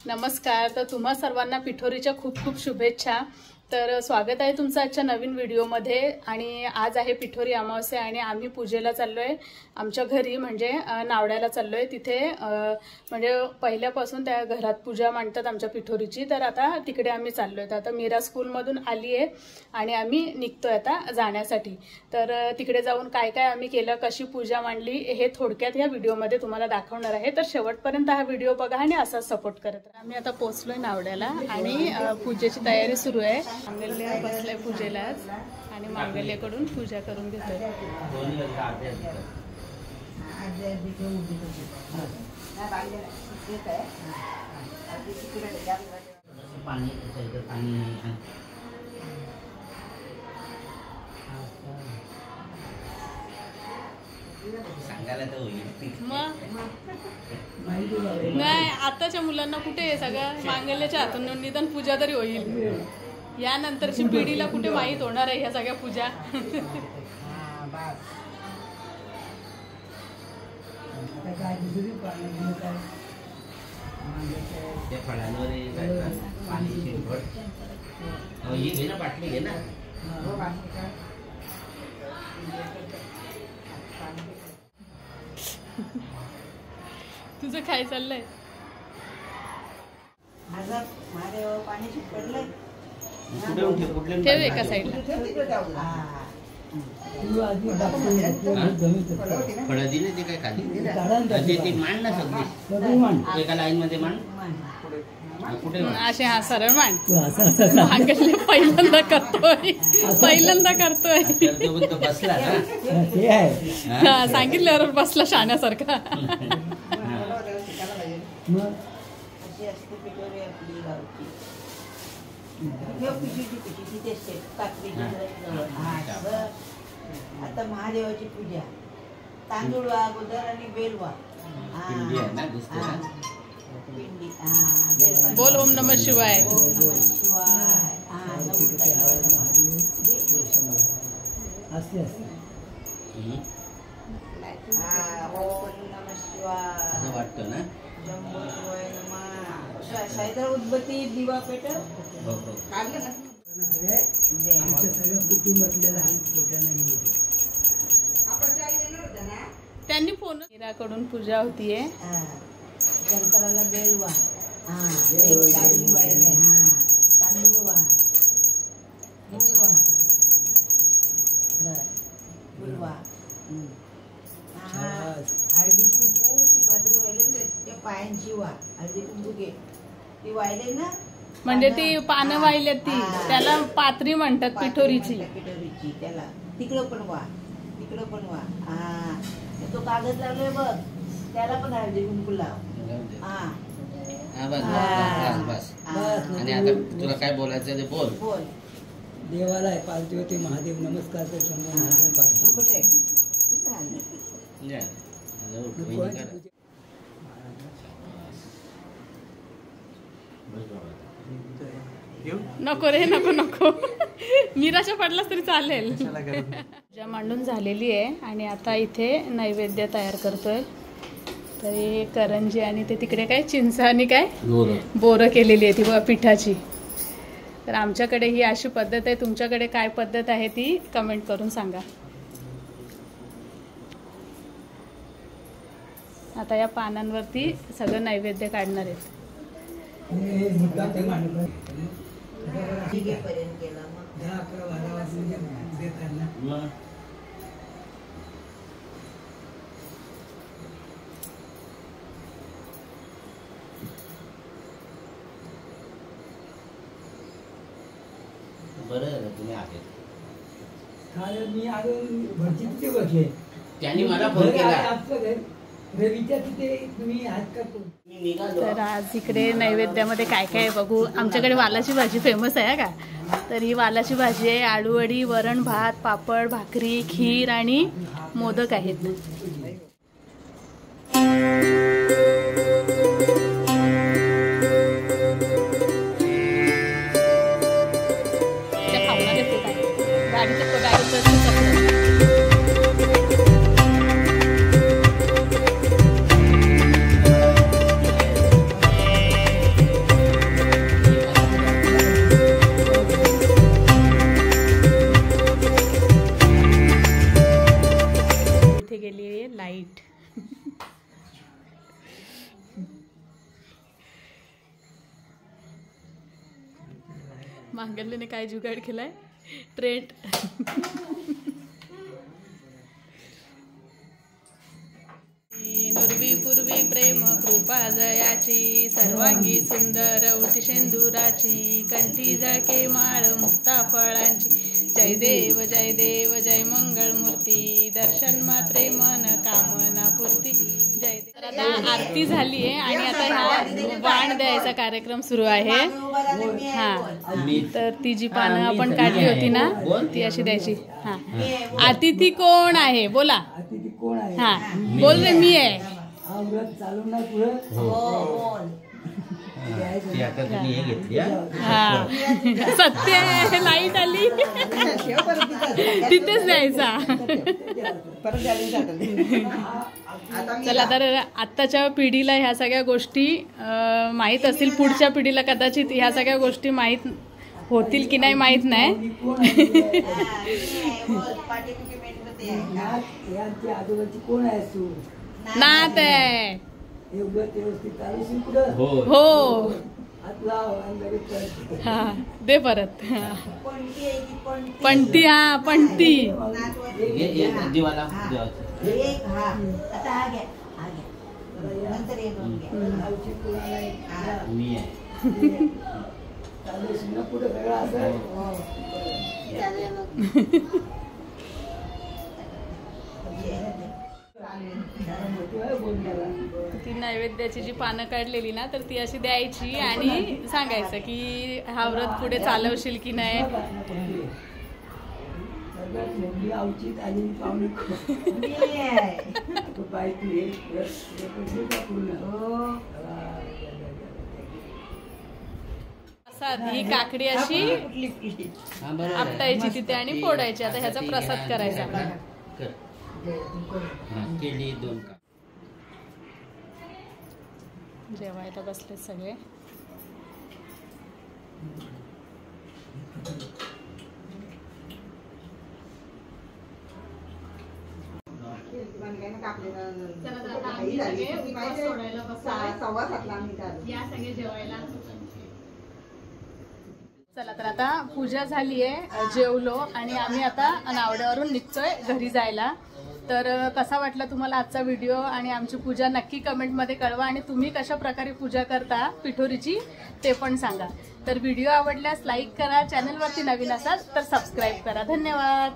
नमस्कार. तर तुम्हा सर्वांना पिठोरीच्या खूप खूप शुभेच्छा. तर स्वागत आहे तुमचं आजच्या नवीन व्हिडिओमध्ये. आणि आज आहे पिठोरी अमावस्या आणि आम्ही पूजेला चाललोय आमच्या घरी, म्हणजे नावड्याला चाललोय. तिथे म्हणजे पहिल्यापासून त्या घरात पूजा मांडतात आमच्या पिठोरीची. तर आता तिकडे आम्ही चाललोय. तर आता मीरा स्कूलमधून आली आहे आणि आम्ही निघतोय आता जाण्यासाठी. तर तिकडे जाऊन काय काय आम्ही केलं, कशी पूजा मांडली, हे थोडक्यात या व्हिडिओमध्ये तुम्हाला दाखवणार आहे. तर शेवटपर्यंत हा व्हिडिओ बघा आणि असाच सपोर्ट करत राहा. आम्ही आता पोहोचलोय नावड्याला आणि पूजेची तयारी सुरू आहे. मांगल्य बसलाय पूजेलाच आणि मांगल्याकडून पूजा करून घेतोय. नाही, आताच्या मुलांना कुठे सगळं मांगल्याच्या हातून निदान पूजा तरी होईल. यानंतरची पिढीला कुठे माहीत होणार आहे ह्या सगळ्या पूजा. तुझं काय चाललंय? ठेव एका साईडला. असे हा सरळ मान पहिल्यांदा करतोय, सांगितल्यावर बसला शाण्यासारखा. आता महादेवाची पूजा, तांदूळ अगोदर आणि बेलवा. बोल ओम नमः शिवाय. वाटतं ना उद्बत्ती दिवा पेट त्यांनी फोन मीराकडून पूजा होतीये. शंकराला बेलवा, तांदूळ फुलवा, हळदी कुंकू, ती पातळी वाहिले त्या पायांची वा, हळदी कुंकू घे ती वाहिले ना, म्हणजे ती पानं वाहिल्यात ती, त्याला पात्री म्हणतात पिठोरीची. त्याला तिकडं पण वा, तिकडं पण वा. तो कागद लावलोय बघ, त्याला पण हळदी कुंकू लाव. आणि आता तुला काय बोलायचं ते बोल. बोल. देवाला आहे पालती महादेव नमस्कार. नको रे, नको मीराच्या पडलास तरी चालेल. पूजा मांडून झालेली आहे आणि आता इथे नैवेद्य तयार करतोय. तर हे करंजी आणि ते तिकडे काय चिंच आणि काय बोरं केलेली आहे ती पिठाची. तर आमच्याकडे ही अशी पद्धत आहे. तुमच्याकडे काय पद्धत आहे ती कमेंट करून सांगा. आता या पानांवरती सगळं नैवेद्य काढणार आहेत. बरं तुम्ही आहे. मी अजून भरती तिथे बसले, त्यांनी मला फोन केला. तर आज इकडे नैवेद्यामध्ये काय काय आहे बघू. आमच्याकडे वालाची भाजी फेमस आहे का. तर ही वालाची भाजी आहे, आळूवडी, वरण भात, पापड, भाकरी, खीर आणि मोदक आहेत. मांगल्याने काय जुगाड केलाय ट्रेंड. नुर्वी पूर्वी प्रेम कृपा जयाची सर्वांगी सुंदर उठी शेंदुराची कंठी झळके माळ मुक्ता फळांची जय देव जय मंगळ मूर्ती दर्शन मात्रे मन कामना पूर्ती जय देव. तर आता आरती झाली आहे आणि आता ह्या वाण द्यायचा कार्यक्रम सुरू आहे. हा तर ती जी पानं आपण काढली होती ना ती अशी द्यायची. हा अतिथी कोण आहे बोला. अतिथी कोण आहे? हा बोल रे मी आहे. हा व्रत चालवणार पुढे ती आता तुम्ही हे घेतली हा? हा सत्य आहे. लाईट आली तिथेच द्यायचा. चला तर आत्ताच्या पिढीला ह्या सगळ्या गोष्टी माहीत असतील. पुढच्या पिढीला कदाचित ह्या सगळ्या गोष्टी माहीत होतील की नाही माहीत नाही. आजोबाची कोण आहे तू? नात आहे. व्यवस्थित चालूशील पुढं. हो हा दे परत. पणती हा पणती दिवाला मी आहे. पुढे सगळं असं ती नैवेद्याची जी पानं काढलेली ना तर ती अशी द्यायची आणि सांगायचं की हा व्रत पुढे चालवशील की नाही. अवचित आणि पाहुणे ही काकडी अशी आपटायची तिथे आणि फोडायची. आता ह्याचा प्रसाद करायचा. केळी 2 का. जेवायला बसले सगळे. चला तर आता पूजा झाली आहे. जेवलो आणि आम्ही आता नावड्यावरून निघतोय घरी जायला. तर कसा वाटला तुम्हाला आजचा व्हिडिओ आणि आमची पूजा नक्की कमेंटमध्ये कळवा. आणि तुम्ही कशा प्रकारे पूजा करता पिठोरीची ते पण सांगा. तर व्हिडिओ आवडल्यास लाईक करा. चॅनलवरती नवीन असाल तर सबस्क्राईब करा. धन्यवाद.